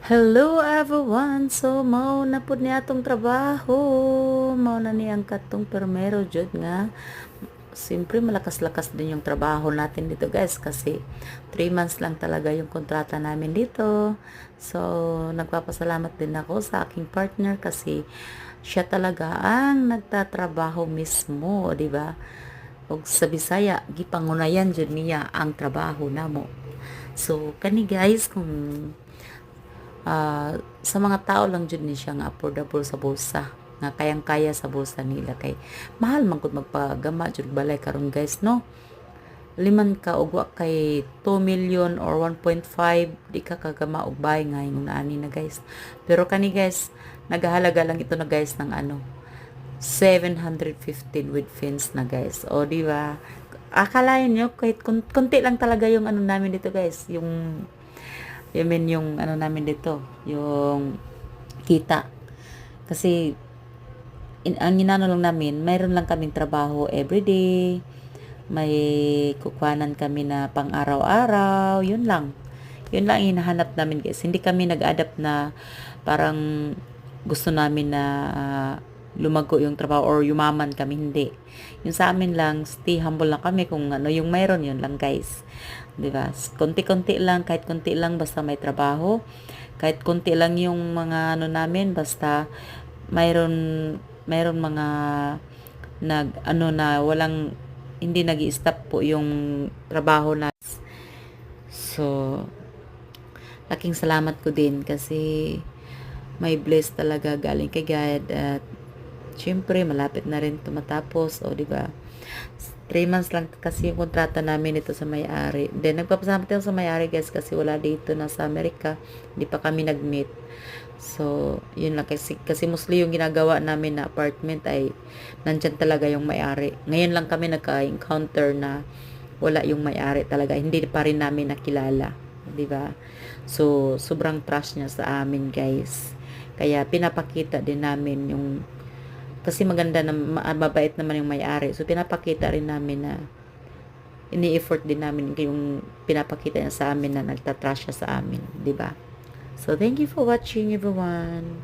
Hello everyone! So, mao na pud ni atong trabaho. Mao na ni ang katong permero jud nga. Siyempre, malakas-lakas din yung trabaho natin dito guys kasi 3 months lang talaga yung kontrata namin dito. So, nagpapasalamat din ako sa aking partner kasi siya talaga ang nagtatrabaho mismo, di ba? Og sa Bisaya, gipangunayan jud niya ang trabaho namo. So, kani guys, kung sa mga tao lang jud ni siya nga affordable sa bulsa nga kayang-kaya sa bulsa nila kay mahal man gud magpagama jud balay karon guys no, liman ka og wa kay 2 million or 1.5 di ka kagama og bahay nga ingon ani na guys. Pero kani guys, nagahalaga lang ito na guys ng 715 with fins na guys, o di ba? Akalain nyo kahit konti lang talaga yung namin dito guys, yung yung namin dito, yung kita. Kasi ang inano lang namin, mayroon lang kaming trabaho everyday. May kukuhanan kami na pang araw-araw, yun lang. Yun lang hinahanap namin guys. Hindi kami nag-adapt na parang gusto namin na lumago yung trabaho or yumaman kami, hindi. Yung sa amin lang, stay humble lang kami kung ano yung mayroon, yun lang guys. 'Di ba? Konti-konti lang, kahit konti lang basta may trabaho. Kahit konti lang yung mga namin basta mayroon mga na walang hindi nag-i-stop po yung trabaho na. So, laking salamat ko din kasi may bless talaga galing kay God at syempre malapit na rin tumatapos, o di ba? 3 months lang kasi yung kontrata namin ito sa may-ari. Then nagpapasalamat tayo sa may-ari guys kasi wala dito na sa Amerika. Hindi pa kami nag-meet. So, yun lang kasi mostly yung ginagawa namin na apartment ay nandyan talaga yung may-ari. Ngayon lang kami nagka-encounter na wala yung may-ari talaga. Hindi pa rin namin nakilala, 'di ba? So, sobrang trust niya sa amin, guys. Kaya pinapakita din namin yung kasi maganda na mabait naman yung may-ari. So, pinapakita rin namin na ini-effort din namin yung pinapakita niya sa amin na nagtatrust siya sa amin, 'di ba? So, thank you for watching everyone.